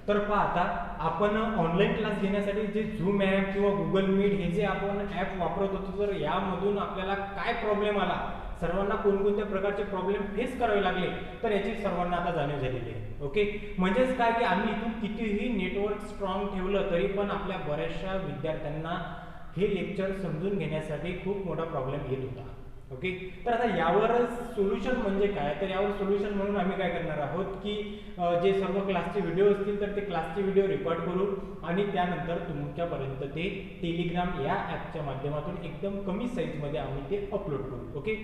तर पहा आता आपण ऑनलाईन क्लास घेण्यासाठी जे झूम ॲप किंवा गुगल मीट हे जे आपण ॲप वापरत होतो, तर यामधून आपल्याला काय प्रॉब्लेम आला, सर्वांना कोणकोणत्या प्रकारचे प्रॉब्लेम फेस करावे लागले, तर याची सर्वांना आता जाणीव झालेली आहे. ओके, म्हणजेच काय की आम्ही इथून कितीही नेटवर्क स्ट्रॉंग ठेवलं तरी पण आपल्या बऱ्याचशा विद्यार्थ्यांना हे लेक्चर समजून घेण्यासाठी खूप मोठा प्रॉब्लेम येत होता. ओके, तर आता यावर सोल्युशन म्हणजे काय, तर यावर सोल्युशन म्हणून आम्ही काय करणार आहोत की जे सर्व क्लासचे व्हिडिओ असतील तर ते क्लासचे व्हिडिओ रेकॉर्ड करू आणि त्यानंतर तुमच्यापर्यंत ते टेलिग्राम या ॲपच्या माध्यमातून एकदम कमी साईजमध्ये आम्ही ते अपलोड करू. ओके,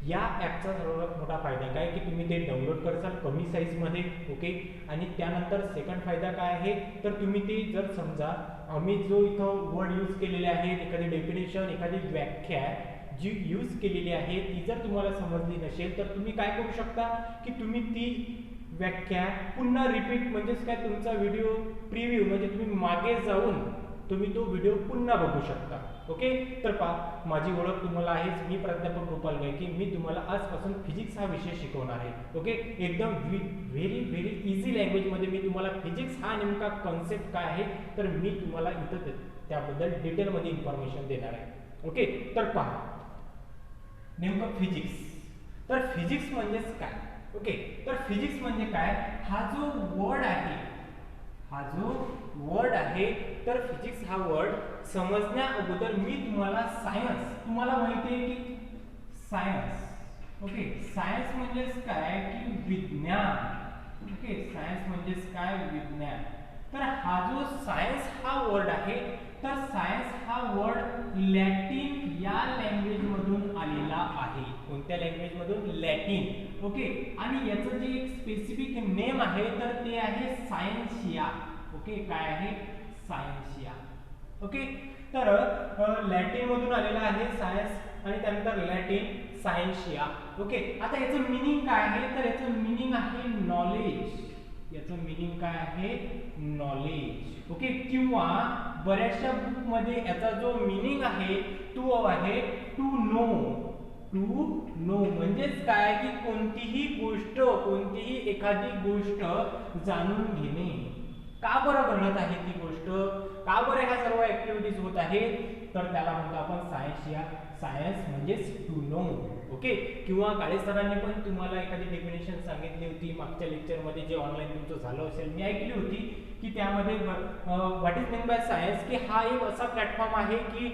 या ॲपचा सर्वात मोठा फायदा काय की तुम्ही ते डाउनलोड करसाल कमी साईजमध्ये. ओके, आणि त्यानंतर सेकंड फायदा काय आहे, तर तुम्ही ते जर समजा आम्ही जो इथं वर्ड यूज केलेले आहेत, एखादी डेफिनेशन, एखादी व्याख्या जी यूज केलेली आहे ती जर तुम्हाला समजली नसेल तर तुम्ही काय करू शकता की तुम्ही ती व्याख्या पुन्हा रिपीट, म्हणजेच काय तुमचा व्हिडिओ प्रिव्ह्यू म्हणजे तुम्ही मागे जाऊन तुम्ही तो व्हिडिओ पुन्हा बघू शकता. ओके, तर पहा माझी ओळख तुम्हाला आहेच, मी प्राध्यापक गोपाल गायकी, मी तुम्हाला आजपासून फिजिक्स हा विषय शिकवणार आहे. ओके, एकदम व्हेरी इझी लँग्वेजमध्ये मी तुम्हाला फिजिक्स हा नेमका कॉन्सेप्ट काय आहे तर मी तुम्हाला इथं त्याबद्दल डिटेलमध्ये इन्फॉर्मेशन देणार आहे. ओके, तर पहा नेमकं फिजिक्स, तर फिजिक्स म्हणजेच काय. ओके, तर फिजिक्स म्हणजे काय, हा जो वर्ड आहे, हा जो वर्ड आहे तर फिजिक्स हा वर्ड समजण्या अगोदर मी तुम्हाला सायन्स, तुम्हाला माहिती आहे की सायन्स, ओके, सायन्स म्हणजेच काय की विज्ञान. ओके, सायन्स म्हणजेच काय, विज्ञान. तर हा जो सायन्स हा वर्ड आहे तर सायन्स हा वर्ड लॅटिन या लँग्वेज मधून आलेला आहे. कोणत्या लँग्वेज मधून, लॅटिन. ओके, आणि याचं जे एक स्पेसिफिक नेम आहे तर ते आहे सायन्शिया. ओके, काय आहे, सायन्शिया. ओके, तर लॅटिन मधून आलेला आहे सायन्स आणि त्यानंतर लॅटिन सायन्शिया. ओके, आता याचं मीनिंग काय आहे, तर याचं मीनिंग आहे नॉलेज. याचं मीनिंग काय आहे, नॉलेज. ओके, किंवा बऱ्याचशा बुक मध्ये याचा जो मीनिंग आहे तो आहे टू नो. टू नो म्हणजेच काय की कोणतीही गोष्ट, कोणतीही एखादी गोष्ट जाणून घेणे. का बरं घडत आहे ती गोष्ट, का बरं ह्या सर्व ऍक्टिव्हिटीज होत आहेत, तर त्याला म्हणतो आपण सायन्शिया. सायन्स म्हणजेच टू नो. ओके, किंवा काळे सरांनी पण तुम्हाला एखादी डेफिनेशन सांगितली होती मागच्या लेक्चरमध्ये, जे ऑनलाईन तुमचं झालं असेल, मी ऐकली होती की त्यामध्ये what is mean bye science, की हा एक असा प्लॅटफॉर्म आहे की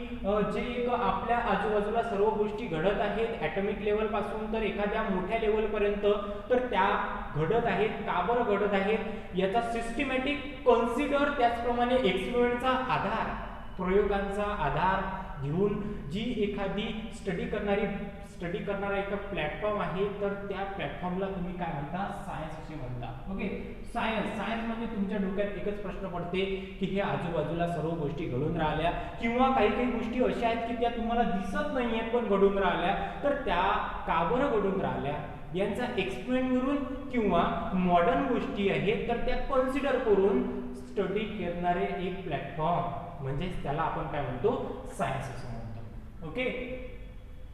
जे एक आपल्या आजूबाजूला सर्व गोष्टी घडत आहेत ॲटॉमिक लेवल पासून तर एखाद्या मोठ्या लेवल पर्यंत, तर त्या घडत आहेत. का बरं घडत आहेत याचा सिस्टमॅटिक कन्सिडर, त्याचप्रमाणे एक्सपेरिमेंटचा आधार, प्रयोगांचा आधार घेऊन जी एखादी स्टडी करणारा एक प्लॅटफॉर्म आहे तर त्या प्लॅटफॉर्मला तुम्ही काय म्हणता, सायन्स असे म्हणता. ओके, सायन्स म्हणजे तुमच्या डोक्यात एकच प्रश्न पडते की हे आजूबाजूला सर्व गोष्टी घडून राहिल्या किंवा काही काही गोष्टी अशा आहेत की त्या तुम्हाला दिसत नाहीयेत पण घडून राहिल्या, तर त्या का बरं घडून राहिल्या यांचा एक्सप्लेन करून किंवा मॉडर्न गोष्टी आहेत तर त्या कन्सिडर करून स्टडी करणारे एक प्लॅटफॉर्म म्हणजेच त्याला आपण काय म्हणतो, सायन्स असं म्हणतो. ओके,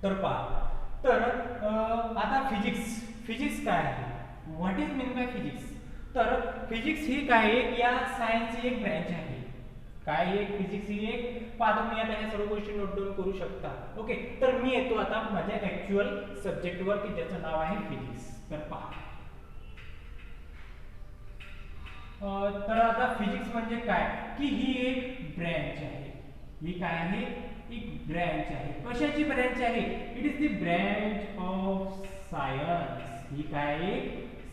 तर पहा, तर आता फिजिक्स काय आहे, what is mean by physics, तर फिजिक्स ही काय आहे, या सायन्सची एक ब्रँच आहे. काय आहे, फिजिक्स ही एक, पहा तुम्ही आता ह्या सर्व गोष्टी नोट डाऊन करू शकता. ओके, तर मी येतो आता माझ्या ऍक्च्युअल सब्जेक्टवर की ज्याचं नाव आहे फिजिक्स. तर पहा, तर आता फिजिक्स म्हणजे काय की ही एक ब्रँच आहे. ही काय आहे, एक ब्रँच आहे. कशाची ब्रँच आहे, it is the branch of science. ही काय,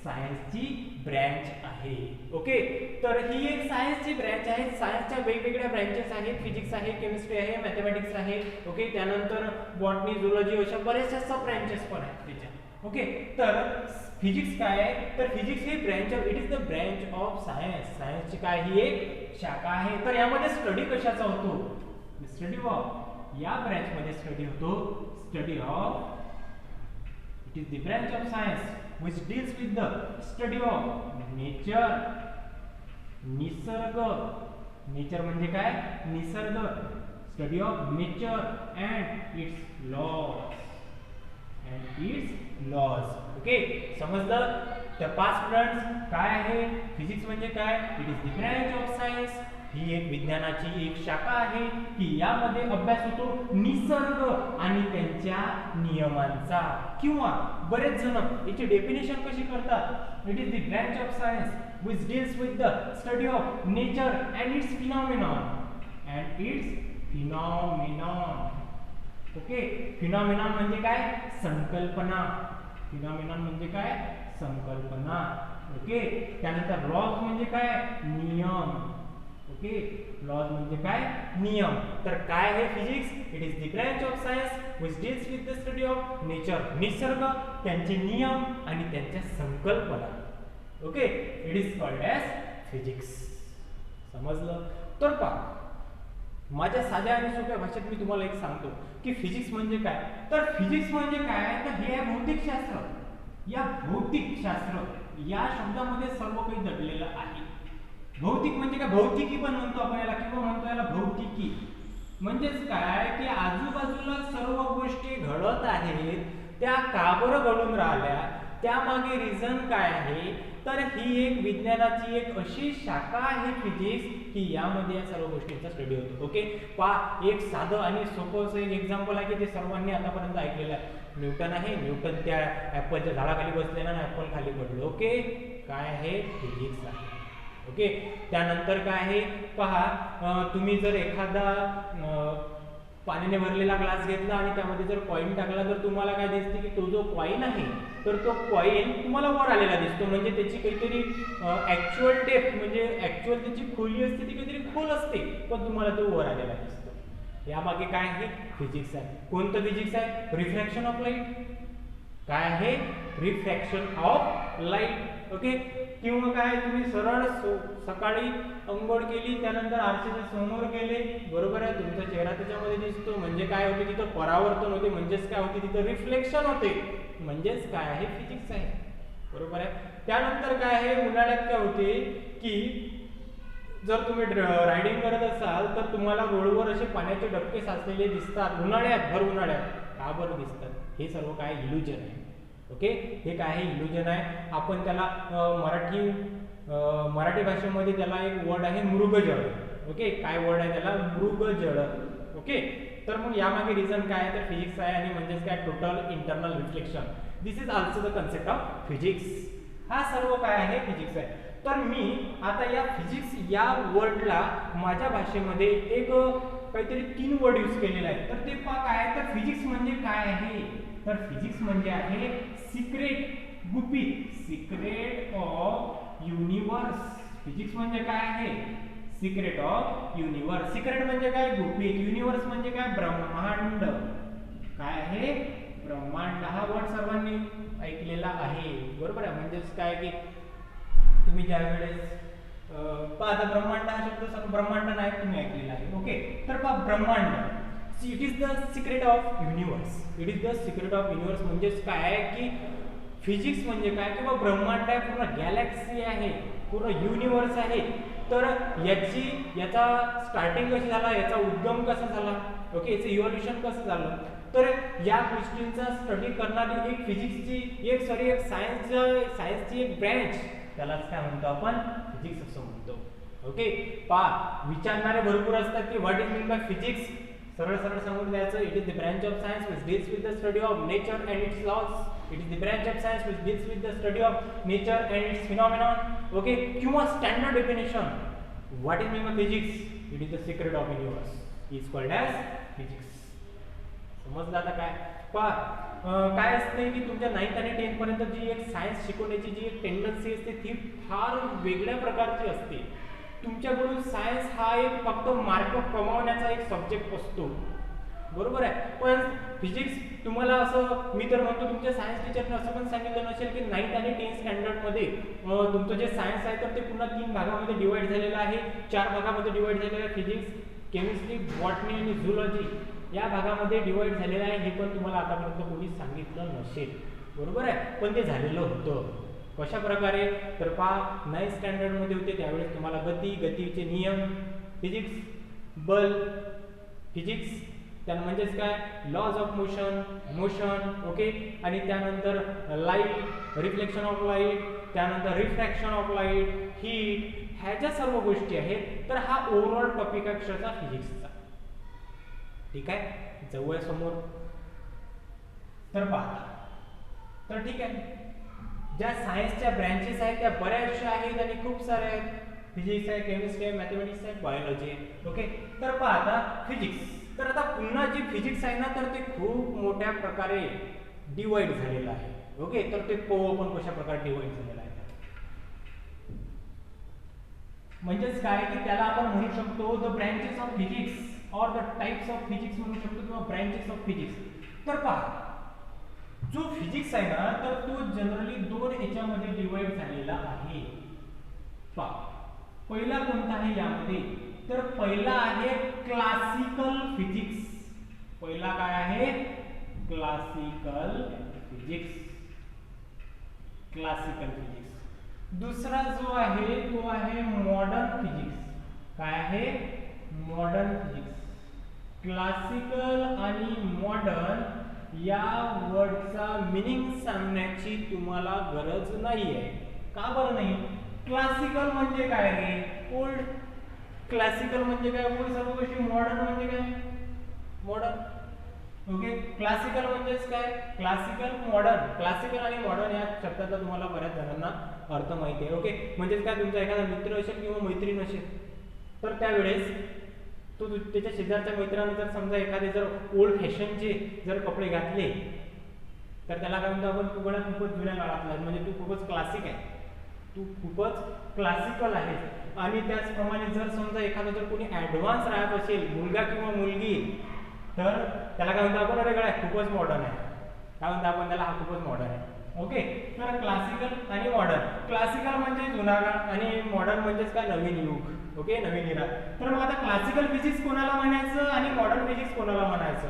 सायन्सची ब्रँच आहे. ओके, तर ही एक सायन्सची ब्रँच आहे. सायन्सच्या वेगवेगळ्या ब्रँचेस आहेत, फिजिक्स आहे, केमिस्ट्री आहे, मॅथमॅटिक्स आहे. ओके, त्यानंतर बॉटनी, झुलॉजी अशा बऱ्याचशा सब ब्रँचेस पण आहेत त्याच्या. ओके, तर फिजिक्स काय आहे, तर physics he branch of, it is the branch of science. सायन्सची काय, ही एक शाखा आहे. तर यामध्ये स्टडी कशाचा होतो, स्टडी ऑफ, या ब्रँच मध्ये स्टडी होतो, study of, it is the branch of science which deals with the study of nature. निसर्ग, नेचर म्हणजे काय, निसर्ग, study of nature and its laws, okay, समजलं. तर पास स्टुडंट्स काय आहे फिजिक्स म्हणजे काय? It is the branch of science. ही एक विज्ञानाची एक शाखा आहे की यामध्ये अभ्यास होतो निसर्ग आणि त्यांच्या नियमांचा. किंवा बरेच जण याची डेफिनेशन कशी करतात? It is the branch of science which deals with the study of nature and its phenomenon. Okay, phenomenon म्हणजे काय? संकल्पना. फिनॉमिनॉन म्हणजे काय? संकल्पना. ओके, त्यानंतर लॉज म्हणजे काय? नियम. ओके, लॉज म्हणजे काय? नियम. तर काय आहे physics? It is the branch of science which deals with the study of nature, निसर्ग, त्यांचे नियम आणि त्यांच्या संकल्पना. Okay, it is called as physics. समजलं? तर पहा, माझ्या साध्या आणि सोप्या भाषेत मी तुम्हाला एक सांगतो की फिजिक्स म्हणजे काय. तर फिजिक्स म्हणजे काय? तर हे आहे भौतिकशास्त्र. या भौतिकशास्त्र या शब्दामध्ये सर्व काही दडलेलं आहे. भौतिक म्हणजे काय? भौतिकी पण म्हणतो आपण याला, किंवा म्हणतो याला भौतिकी. म्हणजेच काय की आजूबाजूला सर्व गोष्टी घडत आहेत, त्या का बरं घडून राहिल्या, त्यामागे रिझन काय आहे. तर ही एक विज्ञानाची एक अशी शाखा आहे फिजिक्स की यामध्ये या सर्व गोष्टींचा स्टडी होतो. ओके, पहा, एक साधं आणि सोपं असं एक एक्झाम्पल आहे की ते सर्वांनी आतापर्यंत ऐकलेलं आहे. न्यूटन आहे. न्यूटन त्या ऍपलच्या झाडाखाली बसलेला आणि ऍपल खाली पडलो. ओके, काय आहे? फिजिक्स आहे. ओके, त्यानंतर काय आहे पहा, तुम्ही जर एखादा पाण्याने भरलेला ग्लास घेतला आणि त्यामध्ये जर कॉईन टाकला तर तुम्हाला काय दिसते की तो जो कॉईन आहे तर तो कॉईन तुम्हाला वर आलेला दिसतो. म्हणजे त्याची काहीतरी ऍक्च्युअल डेप्थ म्हणजे ऍक्च्युअल त्याची खोली असते ती काहीतरी खोल असते, पण तुम्हाला तो वर आलेला दिसतो. यामागे काय आहे? फिजिक्स आहे. कोणतं फिजिक्स आहे? Refraction of light. काय आहे? Refraction of light. ओके, किंवा काय, तुम्ही सरळ सकाळी अंघोळ केली, त्यानंतर आरशाच्या समोर गेले, बरोबर आहे, तुमचा चेहरा त्याच्यामध्ये दिसतो, म्हणजे काय होते? तिथं परावर्तन होते, म्हणजेच काय होते? तिथं रिफ्लेक्शन होते, म्हणजेच काय आहे? फिजिक्स आहे. बरोबर आहे. त्यानंतर काय आहे? उन्हाळ्यात काय होते की जर तुम्ही रायडिंग करत असाल तर तुम्हाला रोडवर असे पाण्याचे डबके साचलेले दिसतात उन्हाळ्यात, भर उन्हाळ्यात. का बरं दिसतात? हे सर्व काय? इल्युजन आहे. ओके, हे काय आहे? इल्युजन आहे. आपण त्याला मराठी भाषेमध्ये त्याला एक वर्ड आहे मृगजळ. ओके, काय वर्ड आहे त्याला? मृगजळ. ओके, तर मग यामागे रिझन काय आहे? तर फिजिक्स आहे. आणि म्हणजेच काय? Total internal reflection. This is also the concept of physics. हा सर्व काय आहे? फिजिक्स आहे. तर मी आता या फिजिक्स या वर्डला माझ्या भाषेमध्ये एक काहीतरी 3 वर्ड यूज केलेला आहे. तर ते पहा काय आहे? तर फिजिक्स म्हणजे काय आहे? तर फिजिक्स म्हणजे आहे सिक्रेट, गुपित, सिक्रेट ऑफ युनिवर्स. फिजिक्स म्हणजे काय आहे? Secret of universe. सिक्रेट म्हणजे काय? गुपित. युनिवर्स म्हणजे काय? ब्रह्मांड. काय आहे? ब्रह्मांड. हा वर्ड सर्वांनी ऐकलेला आहे, बरोबर आहे. म्हणजेच काय की तुम्ही ज्या वेळेस आता ब्रह्मांड हा शब्द सर्व ब्रह्मांड नाही तुम्ही ऐकलेला आहे. ओके, तर पहा ब्रह्मांड, it is the secret of universe. It is the secret of universe म्हणजेच काय की फिजिक्स म्हणजे काय? किंवा ब्रह्मांड आहे, पूर्ण गॅलेक्सी आहे, पूर्ण युनिवर्स आहे. तर याचा स्टार्टिंग कशी झाला, याचा उद्गम कसा झाला, ओके, याचं इव्होल्युशन कसं झालं, तर या गोष्टींचा स्टडी करणारी एक फिजिक्सची एक सायन्सची एक ब्रँच, त्यालाच काय म्हणतो आपण? फिजिक्स असं म्हणतो. ओके, पहा, विचारणारे भरपूर असतात की what is mean by physics. सरळ सरळ सांगून द्यायचं, it is the branch of science which deals with the study of nature and its laws. It is the branch of science which deals with the study of nature and its phenomenon. Okay, किंवा standard definition, what is mean by physics? It is the secret of universe, is called as physics. समजलं आता काय? पहा, काय असते की तुमच्या 9th आणि 10th पर्यंत जी एक सायन्स शिकवण्याची जी एक टेंडन्सी असते ती फार वेगळ्या प्रकारची असते. तुमच्याकडून सायन्स हा एक फक्त मार्क कमावण्याचा एक सब्जेक्ट असतो, बरोबर आहे. पण फिजिक्स तुम्हाला असं, मी तर म्हणतो तुमच्या सायन्स टीचरने असं पण सांगितलं नसेल की 9th आणि 10th स्टँडर्डमध्ये तुमचं जे सायन्स आहे तर ते पुन्हा 3 भागामध्ये डिवाइड झालेलं आहे, 4 भागामध्ये डिवाइड झालेलं आहे. फिजिक्स, केमिस्ट्री, बॉटनी आणि झुलॉजी या भागामध्ये डिवाइड झालेलं आहे. हे पण तुम्हाला आतापर्यंत कोणी सांगितलं नसेल, बरोबर आहे. पण ते झालेलं होतं. कशा प्रकारे? तर पहा, 9th स्टँडर्डमध्ये होते त्यावेळेस तुम्हाला गतीचे नियम, फिजिक्स, बल, फिजिक्स, त्या म्हणजेच काय? लॉज ऑफ मोशन, ओके, आणि त्यानंतर लाईट, रिफ्लेक्शन ऑफ लाईट, त्यानंतर रिफ्रॅक्शन ऑफ लाईट, हीट, ह्या ज्या सर्व गोष्टी आहेत तर हा ओव्हरऑल टॉपिक आहे क्षरचा फिजिक्सचा. ठीक आहे, जवळ समोर तर पहा. तर ठीक आहे, ज्या सायन्सच्या ब्रँचेस आहेत त्या बऱ्याचशा आहेत आणि खूप साऱ्या आहेत. फिजिक्स आहे, केमिस्ट्री आहे, मॅथमॅटिक्स आहे, बायोलॉजी आहे. ओके, तर पहा आता फिजिक्स. तर आता पुन्हा जी फिजिक्स आहे ना तर ते खूप मोठ्या प्रकारे डिवाइड झालेलं आहे. ओके, तर ते पाहू आपण कशा प्रकारे डिवाइड झालेलं आहे. म्हणजेच काय की त्याला आपण म्हणू शकतो the branches of physics or the types of physics म्हणू शकतो किंवा ब्रँचेस ऑफ फिजिक्स. तर पहा, जो फिजिक्स आहे ना तर तो जनरली दोन ह्याच्यामध्ये डिवाइड झालेला आहे. पहा, पहिला कोणता आहे यामध्ये, तर पहिला आहे क्लासिकल फिजिक्स. पहिला काय आहे, क्लासिकल फिजिक्स. Classical physics. दुसरा जो आहे तो आहे मॉडर्न फिजिक्स. काय आहे, मॉडर्न फिजिक्स. क्लासिकल आणि मॉडर्न या वर्डचा मीनिंग सांगण्याची तुम्हाला गरज नाहीये. का बरं नाही? क्लासिकल म्हणजे काय रे, ओल्ड. क्लासिकल म्हणजे काय, ओल्ड सर्व गोष्टी. मॉडर्न म्हणजे काय, मॉडर्न. ओके, क्लासिकल म्हणजेच काय, क्लासिकल, मॉडर्न. क्लासिकल आणि मॉडर्न या शब्दाचा तुम्हाला बऱ्याच जणांना अर्थ माहिती आहे. ओके, म्हणजेच काय, तुमचा एखादा मित्र असेल किंवा मैत्रीण असेल तर त्यावेळेस तो त्याच्या शेजारच्या मित्राने जर समजा एखादे जर ओल्ड फॅशनचे जर कपडे घातले तर त्याला काय म्हणतो आपण, तू गड्या खूपच जुन्या काळातला, म्हणजे तू खूपच क्लासिक आहे, तू खूपच क्लासिकल आहे. आणि त्याचप्रमाणे जर समजा एखादा जर कोणी ॲडव्हान्स राहत असेल, मुलगा किंवा मुलगी, तर त्याला काय म्हणतो आपण, अरे गड्या खूपच मॉडर्न आहे. काय म्हणतो आपण त्याला, हा खूपच मॉडर्न आहे. ओके, तर क्लासिकल आणि मॉडर्न. क्लासिकल म्हणजे जुना काळ आणि मॉडर्न म्हणजेच काय, नवीन युग. ओके, नवीन इरा. तर मग आता क्लासिकल फिजिक्स कोणाला म्हणायचं आणि मॉडर्न फिजिक्स कोणाला म्हणायचं?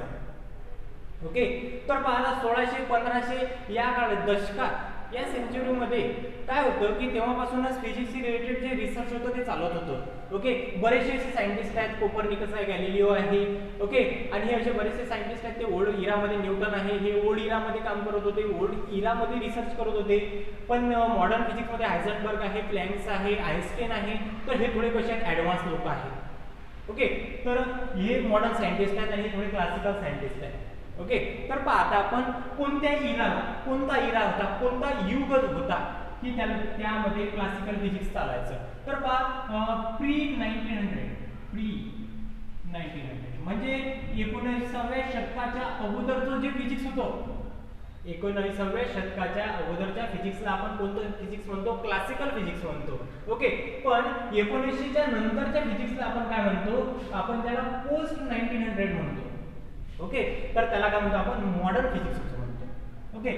ओके, तर पहा 1600 1500 या काळात, दशकात, या सेंचुरीमध्ये काय होतं की तेव्हापासूनच फिजिक्सशी रिलेटेड जे रिसर्च होतं ते चालत होतं. ओके, बरेचसे असे सायंटिस्ट आहेत, कोपर्निकस आहे, गॅलिलिओ आहे. ओके, आणि हे असे बरेचसे सायंटिस्ट आहेत, ते ओल्ड इरामध्ये, न्यूटन आहे, हे ओल्ड इरामध्ये काम करत होते, ओल्ड इरामध्ये रिसर्च करत होते. पण मॉडर्न फिजिक्समध्ये हायझनबर्ग आहे, प्लँक्स आहे, आइन्स्टाईन आहे, तर हे थोडे कसे आहेत, ॲडव्हान्स लोक आहेत. ओके, तर हे मॉडर्न सायंटिस्ट आहेत आणि हे थोडे क्लासिकल सायंटिस्ट आहेत. ओके, तर पहा आता आपण कोणत्या इराला, कोणता इरा होता, कोणता युग होता की त्यामध्ये क्लासिकल फिजिक्स चालायचं. तर पहा, प्री 1900, प्री 1900 म्हणजे 19व्या शतकाच्या अगोदरचं जे फिजिक्स होतं, 19व्या शतकाच्या अगोदरच्या फिजिक्सला आपण कोणतं फिजिक्स म्हणतो, क्लासिकल फिजिक्स म्हणतो. ओके, पण 1900च्या नंतरच्या फिजिक्सला आपण काय म्हणतो, आपण त्याला पोस्ट 1900 म्हणतो. ओके, तर त्याला काय म्हणतो आपण, मॉडर्न फिजिक्स असं म्हणतो. ओके,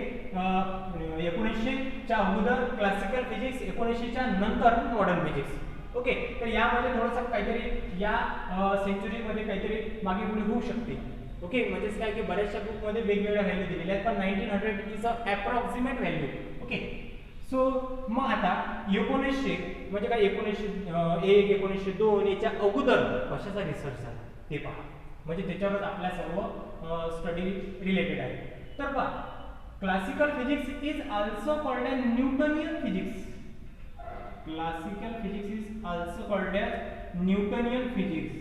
1900च्या अगोदर क्लासिकल फिजिक्स, 1900च्या नंतर मॉडर्न फिजिक्स. ओके, तर यामध्ये थोडंसं काहीतरी या सेंचुरीमध्ये काहीतरी मागे पुढे होऊ शकते. ओके, म्हणजेच काय की बऱ्याचशा बुकमध्ये वेगवेगळ्या व्हॅल्यू दिलेल्या आहेत, पण 1900 is a approximate value. Okay, so मग आता 1900 म्हणजे काय, 1901 1902 याच्या अगोदर कशाचा रिसर्च झाला ते पहा, म्हणजे त्याच्यावरच आपल्या सर्व स्टडी रिलेटेड आहे. तर पहा, classical physics is also called as Newtonian physics. Classical physics is also called as Newtonian physics.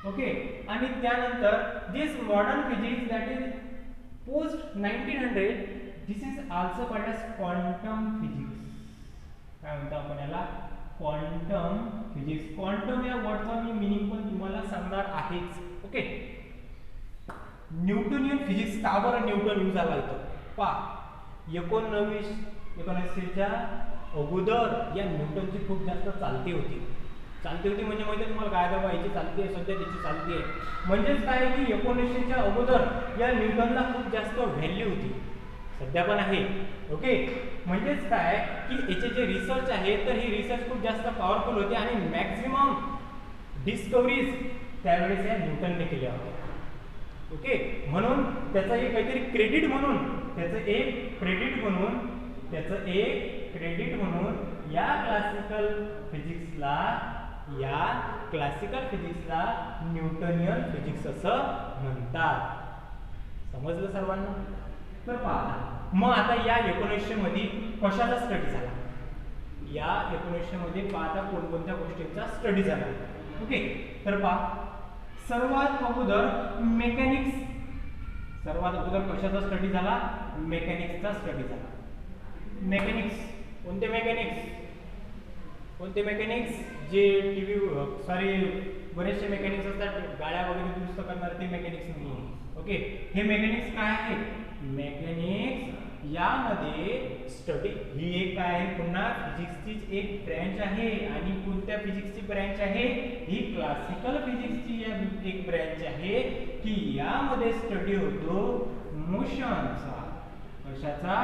Okay, आणि त्यानंतर this modern physics that is post 1900 this is also called as quantum physics. काय म्हणतो आपण याला, quantum physics. Quantum या वर्डचा मी meaning पण तुम्हाला सांगणार आहेच. ओके, न्यूटनियन फिजिक्स का बरं न्यूटन यूज झाला इथं पहा, 1900च्या अगोदर या न्यूटनची खूप जास्त चालती होती. चालती होती म्हणजे माहिती तुम्हाला काय बाबा याची चालती आहे, सध्या त्याची चालती आहे. म्हणजेच काय की 1900च्या अगोदर या न्यूटनला खूप जास्त व्हॅल्यू होती, सध्या पण आहे. ओके, म्हणजेच काय की याचे जे रिसर्च आहे तर ही रिसर्च खूप जास्त पॉवरफुल होती आणि मॅक्झिमम डिस्कवरीज त्यावेळेस या न्यूटनने केल्या होत्या. ओके, म्हणून त्याचं एक काहीतरी क्रेडिट म्हणून, त्याचं एक क्रेडिट म्हणून या क्लासिकल फिजिक्सला न्यूटनियन फिजिक्स असं म्हणतात. समजलं सर्वांना? तर पहा, मग आता या 1900 मध्ये कशाचा स्टडी झाला, या 1900 मध्ये पाहता कोणकोणत्या गोष्टींचा स्टडी झाला. ओके, तर पहा सर्वात अगोदर मेकॅनिक्स, सर्वात अगोदर कशाचा स्टडी झाला? मेकॅनिक्सचा स्टडी झाला. मेकॅनिक्स कोणते मेकॅनिक्स? कोणते मेकॅनिक्स? जे टीव्ही सॉरी बरेचसे मेकॅनिक्स असतात, गाड्या वगैरे दुरुस्त करणारे, ते मेकॅनिक्स नाही. ओके, हे मेकॅनिक्स काय आहे? मेकॅनिक्स यामध्ये स्टडी ही एक काय आहे? पुन्हा फिजिक्सची एक ब्रँच आहे. आणि कोणत्या फिजिक्सची ब्रँच आहे? ही क्लासिकल फिजिक्सची एक ब्रँच आहे की यामध्ये स्टडी होतो मोशनचा. कशाचा?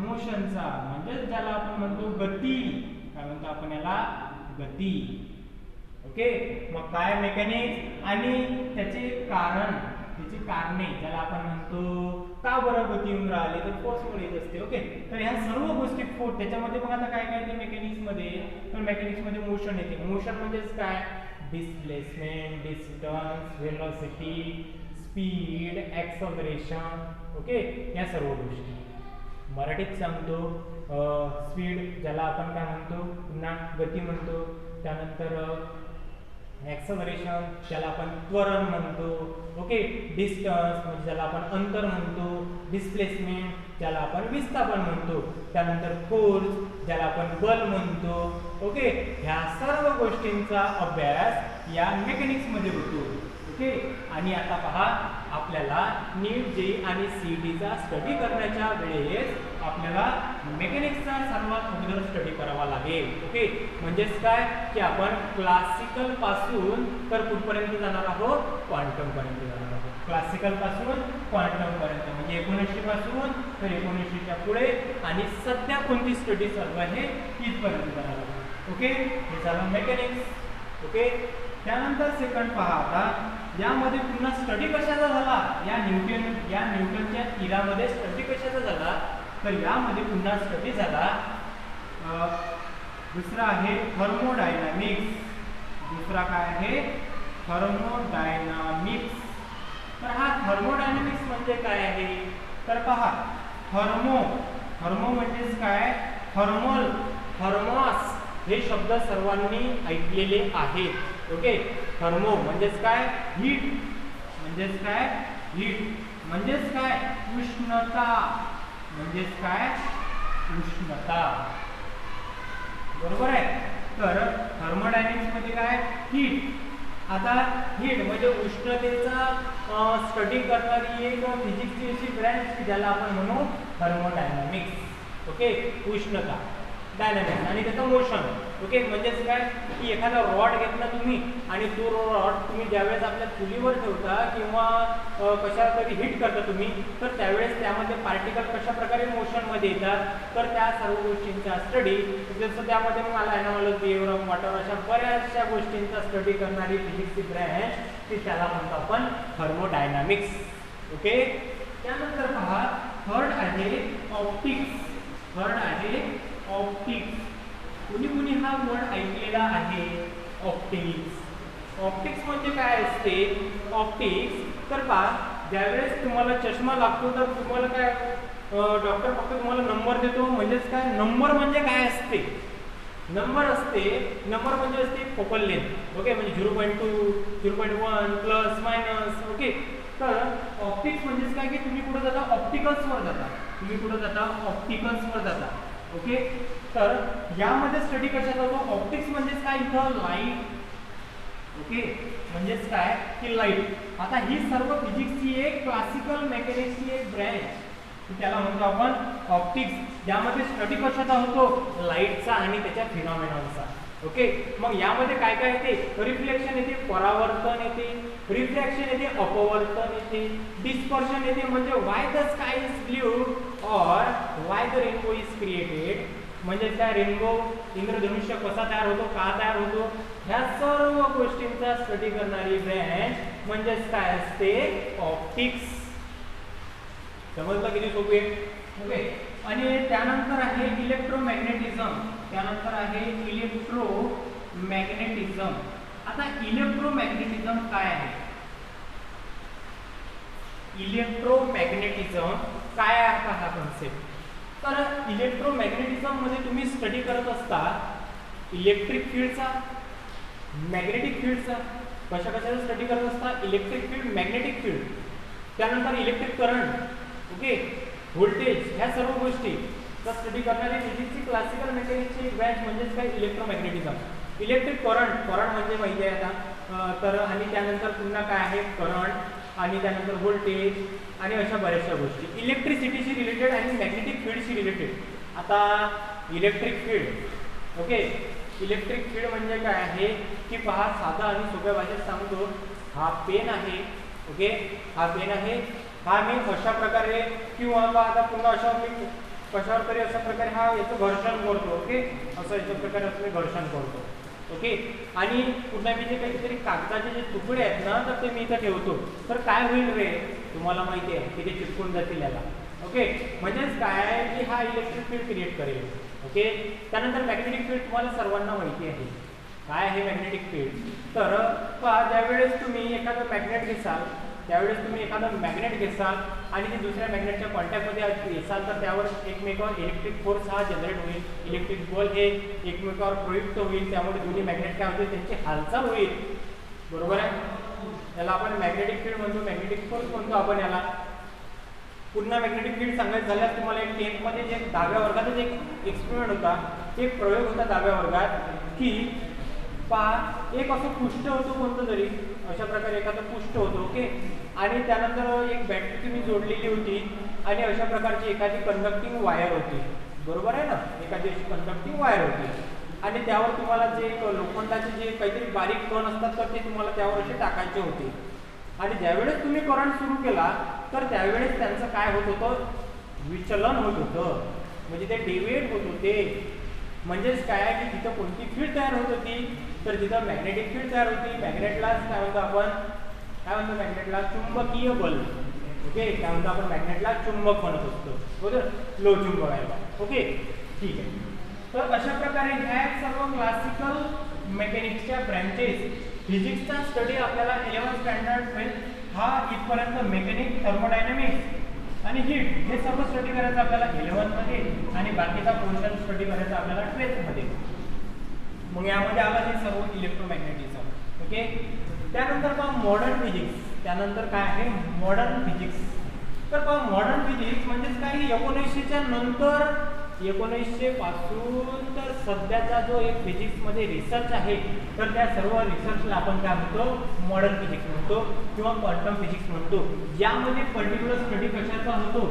मोशनचा. म्हणजे ज्याला आपण म्हणतो गती. काय म्हणतो आपण याला? गती. ओके, मग काय मेकॅनिक्स आणि त्याचे कारण, त्याची कारणे ज्याला आपण म्हणतो का बरं गती येऊन राहिली, तर फोर्समुळे येत असते. ओके, तर ह्या सर्व गोष्टी फोर्स त्याच्यामध्ये. मग आता काय काय येते मेकॅनिक्स मध्ये? तर मेकॅनिक्स मध्ये मोशन येते. मोशन म्हणजेच काय? Displacement, distance, velocity, speed, acceleration. Okay, या सर्व गोष्टी मराठीत सांगतो. स्पीड ज्याला आपण काय म्हणतो? पुन्हा गती म्हणतो. त्यानंतर ऍक्सलरेशन ज्याला आपण त्वरण म्हणतो. ओके, डिस्टन्स म्हणजे ज्याला आपण अंतर म्हणतो. डिस्प्लेसमेंट ज्याला आपण विस्थापन म्हणतो. त्यानंतर फोर्स ज्याला आपण बल म्हणतो. ओके, ह्या सर्व गोष्टींचा अभ्यास या मेकॅनिक्स मध्ये होतो. ओके, आणि आता पहा आपल्याला नीट जे आणि सीईटीचा स्टडी करण्याच्या वेळेस आपल्याला मेकॅनिक्सचा सर्वात अगोदर स्टडी करावा लागेल. ओके, म्हणजेच काय की आपण क्लासिकल पासून तर कुठपर्यंत जाणार आहोत? क्वांटम पर्यंत जाणार आहोत. क्लासिकल पासून क्वांटम पर्यंत, म्हणजे 1900 पासून तर 1900च्या पुढे, आणि सध्या कोणती स्टडी चालू आहे इथपर्यंत जाणार आहोत. ओके, हे झालं मेकॅनिक्स. ओके, त्यानंतर सेकंड पहा आता यामध्ये पुन्हा स्टडी कशाचा झाला? या न्यूटनच्या इरामध्ये स्टडी कशाचा झाला? तर यामध्ये पुन्हा स्टडी झाला दुसरा आहे थर्मोडायनामिक्स. दुसरा काय आहे? थर्मोडायनामिक्स. तर हा थर्मोडायनामिक्स म्हणजे काय आहे? तर पहा थर्मो म्हणजेच काय? थर्मल, थर्मॉस हे शब्द सर्वांनी ऐकलेले आहेत. ओके, थर्मो म्हणजेच काय? हीट. म्हणजेच काय? हीट. म्हणजेच काय? उष्णता. म्हणजेच काय? उष्णता. बरोबर आहे. तर थर्मोडायनामिक्स मध्ये काय? हीट. आता हीट म्हणजे उष्णतेचा स्टडी करणारी एक फिजिक्सची अशी ब्रँच ज्याला आपण म्हणू थर्मोडायनामिक्स. ओके, उष्णता, डायनामिक्स आणि त्याचं मोशन. ओके, म्हणजेच काय की एखादा रॉड घेतला तुम्ही आणि तो रॉड तुम्ही ज्यावेळेस आपल्या चुलीवर ठेवता किंवा कशा तरी हिट करता तुम्ही, तर त्यावेळेस त्यामध्ये पार्टिकल कशा प्रकारे मोशनमध्ये येतात, तर त्या सर्व गोष्टींचा स्टडी, जसं त्यामध्ये मला एनालॉजी, एवरम, वॉटर अशा बऱ्याचशा गोष्टींचा स्टडी करणारी फिजिक्सची ब्रँच ती त्याला म्हणतो आपण थर्मोडायनामिक्स. ओके, त्यानंतर पहा थर्ड आहे ऑप्टिक्स. थर्ड आहे ऑप्टिक्स. कुणी हा वर्ड ऐकलेला आहे? ऑप्टिक्स. ऑप्टिक्स म्हणजे काय असते? ऑप्टिक्स तर पहा ज्यावेळेस तुम्हाला चष्मा लागतो तर तुम्हाला काय डॉक्टर फक्त तुम्हाला नंबर देतो. म्हणजेच काय? नंबर म्हणजे काय असते? नंबर असते, नंबर म्हणजे असते फोकल लेंथ. ओके, म्हणजे 0.2, 0.1 प्लस मायनस. ओके, तर ऑप्टिक्स म्हणजेच काय की तुम्ही कुठं जाता? ऑप्टिकल्सवर जाता. तुम्ही कुठं जाता? ऑप्टिकल्सवर जाता. ओके, तर यामध्ये स्टडी कशाचा होतो? ऑप्टिक्स म्हणजेच काय? इथं लाईट. ओके, म्हणजेच काय की लाईट. आता ही सर्व फिजिक्सची एक क्लासिकल मेकॅनिक्सची एक ब्रँच त्याला म्हणतो आपण ऑप्टिक्स. यामध्ये स्टडी कशाचा होतो? लाईटचा आणि त्याच्या फिनॉमिनॉनचा. ओके, मग यामध्ये काय काय येते? रिफ्लेक्शन येते, परावर्तन येते, रिफ्रॅक्शन येते, अपवर्तन येते, डिस्पर्शन येते, म्हणजे व्हाय द स्काय इज ब्लू और व्हाय द रेनबो इज क्रिएटेड, म्हणजे त्या रेनबो इंद्रधनुष्य कसा तयार होतो, का तयार होतो, ह्या सर्व गोष्टींचा स्टडी करणारी ब्रँच म्हणजेच काय असते? ऑप्टिक्स. समजलं किती सोपी आहे? ओके, आणि त्यानंतर आहे इलेक्ट्रोमॅग्नेटिझम. त्यानंतर आहे इलेक्ट्रोमॅग्नेटिझम. आता इलेक्ट्रोमॅग्नेटिझम काय आहे? इलेक्ट्रोमॅग्नेटिझम काय आहे हा कन्सेप्ट? तर इलेक्ट्रोमॅग्नेटिझम मध्ये तुम्ही स्टडी करत असता इलेक्ट्रिक फील्डचा, मॅग्नेटिक फील्डचा. कशा कशाचा स्टडी करत असता? इलेक्ट्रिक फील्ड, मॅग्नेटिक फील्ड, त्यानंतर इलेक्ट्रिक करंट, ओके, व्होल्टेज, ह्या सर्व गोष्टी स्टडी करणारी फिजिक्सची क्लासिकल मेकॅनिक्सची एक ब्रँच म्हणजेच काय इलेक्ट्रोमॅग्नेटिझम. इलेक्ट्रिक करंट म्हणजे माहिती आहे आता, तर आणि त्यानंतर पुन्हा काय आहे करंट आणि त्यानंतर व्होल्टेज आणि अशा बऱ्याचशा गोष्टी इलेक्ट्रिसिटीशी रिलेटेड आणि मॅग्नेटिक फील्डशी रिलेटेड. आता electric field, okay, electric field म्हणजे काय आहे की पहा, साधा आणि सोप्या भाषेत सांगतो. हा पेन आहे, ओके, हा पेन आहे, हा मी अशा प्रकारे किंवा आता पुन्हा अशा मी कशावर तरी अशा प्रकारे हा याचं घर्षण करतो, ओके, असं याच्या प्रकारे असं मी घर्षण करतो, ओके. आणि पुन्हा मी जे काहीतरी कागदाचे जे तुकडे आहेत ना, तर ते मी इथं ठेवतो, तर काय होईल रे, तुम्हाला माहिती आहे की ते चिपकून जातील याला, ओके. म्हणजेच काय की हा इलेक्ट्रिक फील्ड क्रिएट करेल, ओके. त्यानंतर मॅग्नेटिक फील्ड तुम्हाला सर्वांना माहिती आहे काय आहे मॅग्नेटिक फील्ड. तर ज्यावेळेस तुम्ही एखादं मॅग्नेट घेसाल, त्यावेळेस तुम्ही एखादं मॅग्नेट घेसाल आणि ते दुसऱ्या मॅग्नेटच्या कॉन्टॅक्टमध्ये येसाल, तर त्यावर एकमेकावर इलेक्ट्रिक फोर्स हा जनरेट होईल, इलेक्ट्रिक बल हे एकमेकावर प्रयुक्त होईल, त्यामुळे दोन्ही मॅग्नेट काय होतील, त्यांची हालचाल होईल, बरोबर आहे. याला आपण मॅग्नेटिक फील्ड म्हणतो, मॅग्नेटिक फोर्स म्हणतो आपण याला. पुन्हा मॅग्नेटिक फील्ड सांगायचं झाल्यास तुम्हाला एक 10th मध्ये जे 10व्या वर्गातच एक एक्सपेरिमेंट होता, एक प्रयोग होता 10व्या वर्गात, की पहा एक असं पुष्ट होतं कोणतं तरी, अशा प्रकारे एखादं पुष्ट होतं, ओके, आणि त्यानंतर एक बॅटरी तुम्ही जोडलेली होती आणि अशा प्रकारची एखादी कंडक्टिंग वायर होती, बरोबर आहे ना, एखादी अशी कंडक्टिंग वायर होती आणि त्यावर तुम्हाला जे लोखंडाचे जे काहीतरी बारीक कण असतात, तर ते तुम्हाला त्यावर असे टाकायचे होते. आणि ज्यावेळेस तुम्ही करंट सुरू केला, तर त्यावेळेस त्यांचं काय होत होतं, विचलन होत होतं, म्हणजे ते डेव्हिएट होत होते. म्हणजेच काय की तिथं कोणती फील्ड तयार होत होती, तर तिथं मॅग्नेटिक फील्ड तयार होती. मॅग्नेटलाच काय म्हणतो आपण, काय म्हणतो मॅग्नेटला, चुंबकीय बल, ओके. काय म्हणतो आपण मॅग्नेटला, चुंबक म्हणत असतो, बरोबर, लो चुंबक आहे, ओके, ठीक आहे. तर अशा प्रकारे ह्या सर्व क्लासिकल मेकॅनिक्सच्या ब्रँचेस, फिजिक्सचा स्टडी आपल्याला 11th स्टँडर्ड 12th हा इथपर्यंत मेकॅनिक्स, थर्मोडायनॅमिक्स आणि हीट हे सर्व स्टडी करायचं आपल्याला 11th मध्ये आणि बाकीचा पोर्शन स्टडी करायचा आपल्याला 12th मध्ये. मग यामध्ये आलं हे सर्व इलेक्ट्रोमॅग्नेटिझम, ओके. त्यानंतर पहा मॉडर्न फिजिक्स, त्यानंतर काय आहे मॉडर्न फिजिक्स. तर पहा मॉडर्न फिजिक्स म्हणजेच काय, 1900च्या नंतर 1900 पासून तर सध्याचा जो एक फिजिक्समध्ये रिसर्च आहे, तर त्या सर्व रिसर्चला आपण काय म्हणतो, मॉडर्न फिजिक्स म्हणतो किंवा क्वांटम फिजिक्स म्हणतो. यामध्ये पर्टिक्युलर स्टडी कशाचा होतो,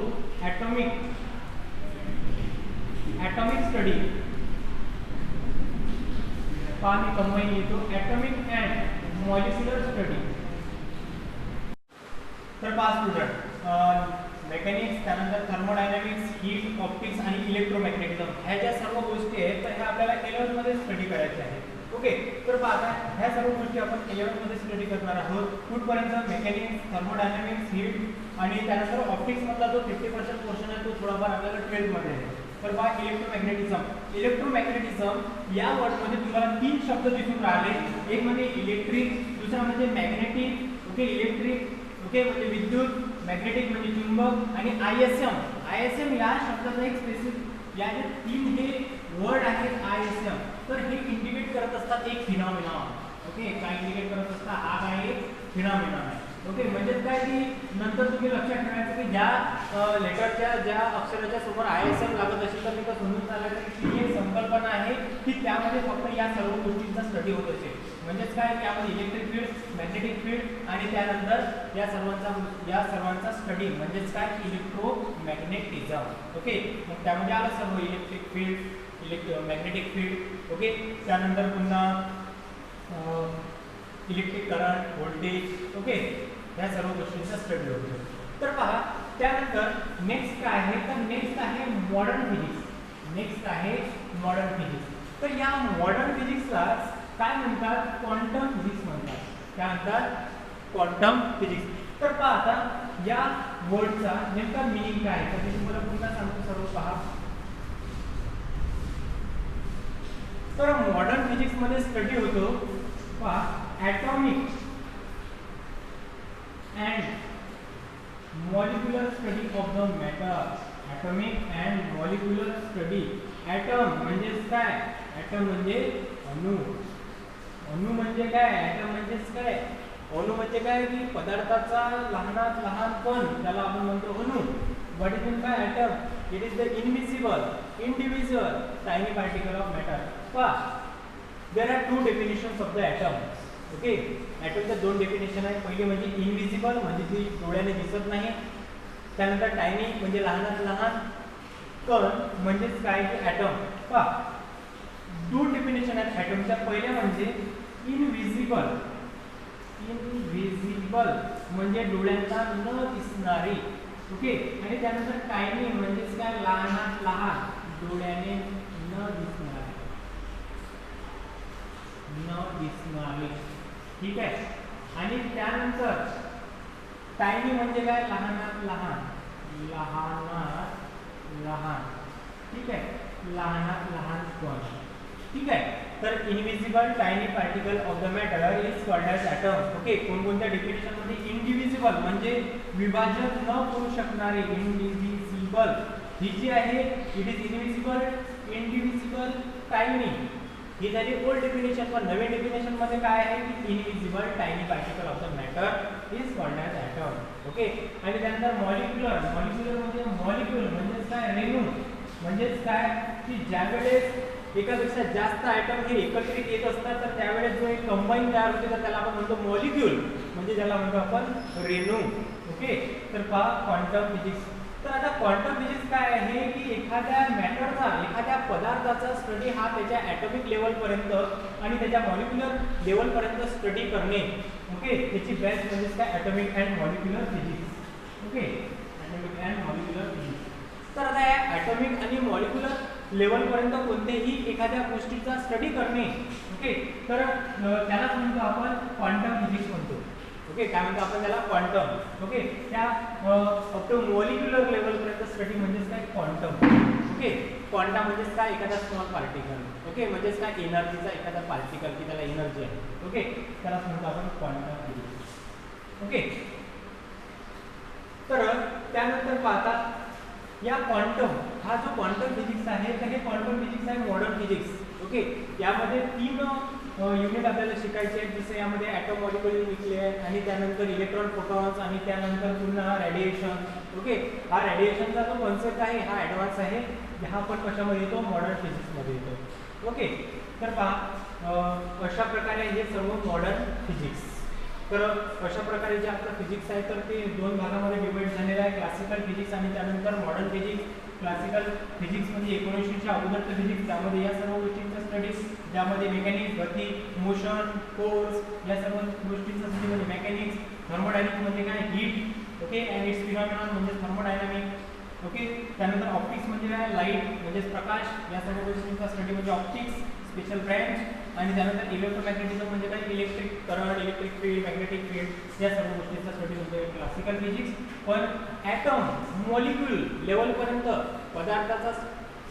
ॲटॉमिक स्टडी, पहा मी कंबाईन लिहितो, ॲटॉमिक अँड मॉलिक्युलर स्टडी. तर पहा स्टुडंट, मेकॅनिक्स, त्यानंतर थर्मोडायनॅमिक्स, हीट, ऑप्टिक्स आणि इलेक्ट्रोमॅग्नेटिझम ह्या ज्या सर्व गोष्टी आहेत, तर ह्या आपल्याला 11th मध्ये स्टडी करायच्या आहेत, ओके. तर पहा ह्या सर्व गोष्टी आपण 11th मध्ये स्टडी करणार आहोत. कुठपर्यंत, मेकॅनिक्स, थर्मोडायनॅमिक्स, हीट आणि त्यानंतर ऑप्टिक्स मधला जो 50% पोर्शन आहे तो थोडाफार आपल्याला 12th मध्ये आहे. तर पहा इलेक्ट्रोमॅग्नेटिझम या वर्डमध्ये तुम्हाला 3 शब्द दिसून राहिले. एक म्हणजे इलेक्ट्रिक, दुसरा म्हणजे मॅग्नेटिक, ओके, इलेक्ट्रिक, ओके, म्हणजे विद्युत, मॅग्नेटिक म्हणजे चुंबक आणि ISM या शब्दाचा एक स्पेसिफिक, या जे 3 हे वर्ड आहेत ISM, तर हे इंडिकेट करत असतात एक फिनॉमिना, ओके. काय इंडिकेट करत असतात, हा काय एक फिनॉमिना आहे, ओके. म्हणजे काय की नंतर तुम्ही लक्षात ठेवायचं की ज्या लेटरच्या, ज्या अक्षराच्या समोर ISM लागत असेल, तर तिथं समजून चालायचं की ही एक संकल्पना आहे की त्यामध्ये फक्त या सर्व गोष्टींचा स्टडी होत असेल. म्हणजेच काय की यामध्ये इलेक्ट्रिक फील्ड, मॅग्नेटिक फील्ड आणि त्यानंतर या सर्वांचा स्टडी म्हणजेच काय, इलेक्ट्रोमॅग्नेटिझम, ओके. मग त्यामध्ये आलं सर्व electric field, magnetic field, okay. त्यानंतर पुन्हा इलेक्ट्रिक करंट, व्होल्टेज, ओके, ह्या सर्व गोष्टींचा स्टडी होतो. तर पहा त्यानंतर नेक्स्ट काय आहे, तर नेक्स्ट आहे मॉडर्न फिजिक्स. तर या मॉडर्न फिजिक्सला काय म्हणतात, क्वांटम फिजिक्स म्हणतात. काय म्हणतात, क्वांटम फिजिक्स. तर पहा आता या वर्डचा नेमका मीनिंग काय आहे, तर मी तुम्हाला पुन्हा सांगतो सर्व पहा. तर मॉडर्न फिजिक्स मध्ये स्टडी होतो पहा atomic and molecular study of the matter. Atomic and molecular study. Atom म्हणजेच काय? ॲटम म्हणजे अणू. अणू म्हणजे काय? ॲटम म्हणजेच काय? अणू म्हणजे काय की पदार्थाचा लहानात लहान कण, त्याला आपण म्हणतो अणू. What is mean by atom? It is the invisible, individual tiny particle of matter. पहा, there are two definitions of the atom. Okay, ॲटमच्या दोन डेफिनेशन आहेत. पहिली म्हणजे इनविजिबल, म्हणजे ती डोळ्याने दिसत नाही. त्यानंतर टायनी म्हणजे लहानात लहान कण, म्हणजेच काय की ॲटम. पहा, दोन डेफिनेशन आहेत ॲटमच्या. पहिल्या म्हणजे इनविजिबल. इनविजिबल म्हणजे डोळ्यांना न दिसणारी. ओके, आणि त्यानंतर टायनी म्हणजेच काय? लहानात लहान, डोळ्याने न दिसणारी. न दिसणारी. ठीक आहे. आणि त्यानंतर टायनी म्हणजे काय? लहानात लहान. लहानात लहान. ठीक आहे, लहानात लहान कण. ठीक आहे. तर invisible tiny particle of the matter is called as atom. Okay, कोणकोणत्या डेफिनेशन मध्ये? इंडिव्हिजिबल म्हणजे विभाजन न करू शकणारे. इंडिव्हिजिबल ही जी आहे, इट इज इनविजिबल, इंडिव्हिजिबल, टायनी. ही झाली ओल्ड डेफिनेशन. पण नवीन डेफिनेशन मध्ये काय आहे की invisible tiny particle of the matter is called as atom. Okay, आणि त्यानंतर मॉलिक्युलर. मॉलिक्युलर म्हणजे मॉलिक्युल म्हणजेच काय? रेणू. म्हणजेच काय की ज्यावेळेस एकापेक्षा जास्त आयटम हे एकत्रित येत असतात, तर त्यावेळेस जो एक कंबाईन तयार होते, तर त्याला आपण म्हणतो मॉलिक्यूल, म्हणजे ज्याला म्हणतो आपण रेणू. ओके, तर पहा क्वांटम फिजिक्स. तर आता क्वांटम फिजिक्स काय आहे की एखाद्या मॅटरचा, एखाद्या पदार्थाचा स्टडी हा त्याच्या ॲटॉमिक लेवलपर्यंत आणि त्याच्या मॉलिक्युलर लेवलपर्यंत स्टडी करणे. ओके, त्याची बेस्ट म्हणजेच काय? Atomic and molecular physics. Okay, atomic and molecular physics. तर आता या ॲटॉमिक आणि मॉलिक्युलर लेवलपर्यंत कोणत्याही एखाद्या गोष्टीचा स्टडी करणे. ओके, तर त्यालाच म्हणतो आपण क्वांटम फिजिक्स म्हणतो. ओके, काय म्हणतो आपण त्याला? क्वांटम. ओके, त्या अप टू मॉलिक्युलर लेवलपर्यंत स्टडी म्हणजेच काय? क्वांटम. ओके, क्वांटा म्हणजेच काय? एखादा स्मॉल पार्टिकल. ओके, म्हणजेच काय? एनर्जीचा एखादा पार्टिकल की त्याला एनर्जी आहे. ओके, त्यालाच म्हणतो आपण क्वांटम फिजिक्स. ओके, तर त्यानंतर पाहतात या क्वांटम, हा जो क्वांटम फिजिक्स आहे, तर हे क्वांटम फिजिक्स आहे मॉडर्न फिजिक्स. ओके, यामध्ये 3 युनिट आपल्याला शिकायचे आहेत. जसे यामध्ये ॲटम, मॉलिक्युल, न्यूक्लियर, आणि त्यानंतर इलेक्ट्रॉन, प्रोटॉन्स, आणि त्यानंतर पुन्हा रेडिएशन. ओके, हा रेडिएशनचा जो कॉन्सेप्ट आहे हा ॲडव्हान्स आहे, हा पण कशामध्ये येतो? मॉडर्न फिजिक्समध्ये येतो. ओके, तर पहा अशा प्रकारे हे सर्व मॉडर्न फिजिक्स. तर अशा प्रकारे जे आपलं फिजिक्स आहे, तर ते 2 भागामध्ये डिवाइड झालेलं आहे, क्लासिकल फिजिक्स आणि त्यानंतर मॉडर्न फिजिक्स. क्लासिकल फिजिक्स म्हणजे 1900च्या अगोदरचं फिजिक्स, त्यामध्ये या सर्व गोष्टींचा स्टडीज, ज्यामध्ये मेकॅनिक्स, गती, मोशन, फोर्स, या सर्व गोष्टींचा स्टडी म्हणजे मेकॅनिक्स. थर्मोडायनामिक्स म्हणजे काय? Heat. Okay, and it's phenomenon म्हणजे थर्मोडायनामिक्स. ओके, त्यानंतर ऑप्टिक्स म्हणजे काय? लाईट म्हणजेच प्रकाश. या सर्व गोष्टींचा स्टडी म्हणजे ऑप्टिक्स, स्पेशल ब्रँच. आणि त्यानंतर इलेक्ट्रोमॅग्नेटिझम म्हणजे काय? Electric current, electric field, magnetic field, या सर्व गोष्टींचा स्टडी म्हणजे क्लासिकल फिजिक्स. पण ॲटम, मॉलिक्यूल लेवलपर्यंत पदार्थाचा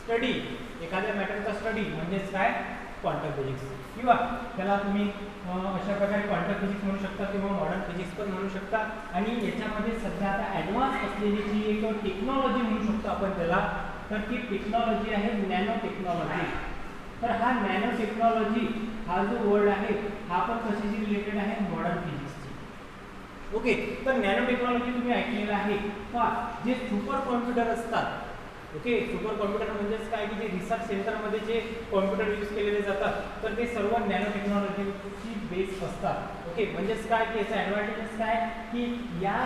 स्टडी, एखाद्या मॅटरचा स्टडी म्हणजेच काय? Quantum physics. किंवा त्याला तुम्ही अशा प्रकारे क्वांटम फिजिक्स म्हणू शकता किंवा मॉडर्न फिजिक्स पण म्हणू शकता. आणि याच्यामध्ये सध्या आता ॲडव्हान्स असलेली जी एक टेक्नॉलॉजी म्हणू शकतो आपण त्याला, तर ती टेक्नॉलॉजी आहे नॅनो टेक्नॉलॉजी. तर हा नॅनो टेक्नॉलॉजी हा जो वर्ड आहे, हा पण कशाशी रिलेटेड आहे? मॉडर्न फिजिक्सची. ओके, तर नॅनो टेक्नॉलॉजी तुम्ही ऐकलेलं आहे का? जे सुपर कॉम्प्युटर असतात. ओके, सुपर कॉम्प्युटर म्हणजेच काय की जे रिसर्च सेंटरमध्ये जे कॉम्प्युटर यूज केलेले जातात, तर ते सर्व नॅनो टेक्नॉलॉजीची बेस असतात. ओके, म्हणजेच काय की याचा ॲडव्हान्टेजेस काय की या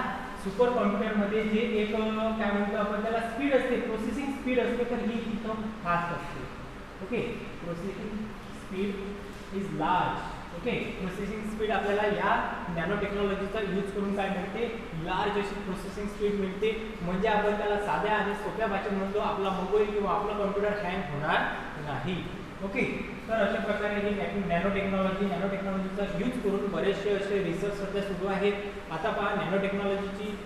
सुपर कॉम्प्युटरमध्ये जे एक काय म्हणतो आपण त्याला स्पीड असते, प्रोसेसिंग स्पीड असते, तर ही एकदम फास्ट असते. Okay, processing speed is large. Okay, processing speed आपल्याला या नॅनो टेक्नॉलॉजीचा यूज करून काय मिळते? लार्ज अशी प्रोसेसिंग स्पीड मिळते. म्हणजे आपण त्याला साध्या आणि सोप्या भाषेत म्हणतो आपला मोबाईल किंवा आपला कॉम्प्युटर हँग होणार नाही. ओके, तर अशा प्रकारे ही नॅनो टेक्नॉलॉजीचा यूज करून बरेचसे असे रिसर्च सध्या सुरू आहेत. आता पहा, नॅनो टेक्नॉलॉजीची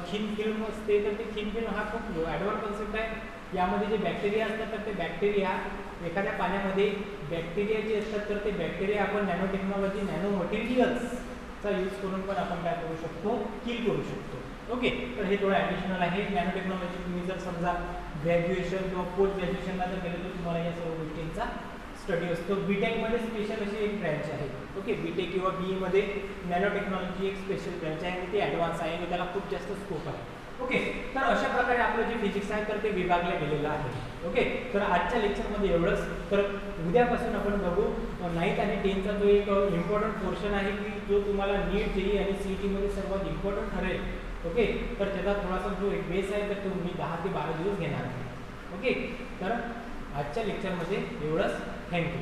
थिन फिल्म असते, तर ते थिन फिल्म हा खूप ॲडव्हान्स कॉन्सेप्ट आहे. यामध्ये जे बॅक्टेरिया असतात, तर ते बॅक्टेरिया एखाद्या पाण्यामध्ये बॅक्टेरिया जे असतात, तर ते बॅक्टेरिया आपण नॅनो टेक्नॉलॉजी, नॅनो मटेरियल्स चा यूज करून पण आपण काय करू शकतो, किल करू शकतो. ओके, तर हे थोडं ॲडिशनल आहे. नॅनो टेक्नॉलॉजी तुम्ही जर समजा ग्रॅज्युएशन किंवा पोस्ट ग्रॅज्युएशनला जर गेलं तर तुम्हाला या सर्व गोष्टींचा स्टडी असतो. बीटेकमध्ये स्पेशल अशी एक ब्रँच आहे. ओके, बीटेक किंवा बीईमध्ये नॅनो टेक्नॉलॉजी एक स्पेशल ब्रँच आहे आणि ती ॲडव्हान्स आहे आणि त्याला खूप जास्त स्कोप आहे. ओके, तर अशा प्रकारे आपलं जे फिजिक्स आहे तर ते विभागलं गेलेलं आहे. ओके, तर आजच्या लेक्चरमध्ये एवढंच. तर उद्यापासून आपण बघू 9th आणि 10th जो एक इम्पॉर्टंट पोर्शन आहे की जो तुम्हाला नीट, जेई आणि सीईटीमध्ये सर्वात इम्पॉर्टंट ठरेल. ओके, तर त्याचा थोडासा जो एक बेस आहे तर तो मी 10 ते 12 दिवस घेणार आहे. ओके, तर आजच्या लेक्चरमध्ये एवढंच. थँक्यू.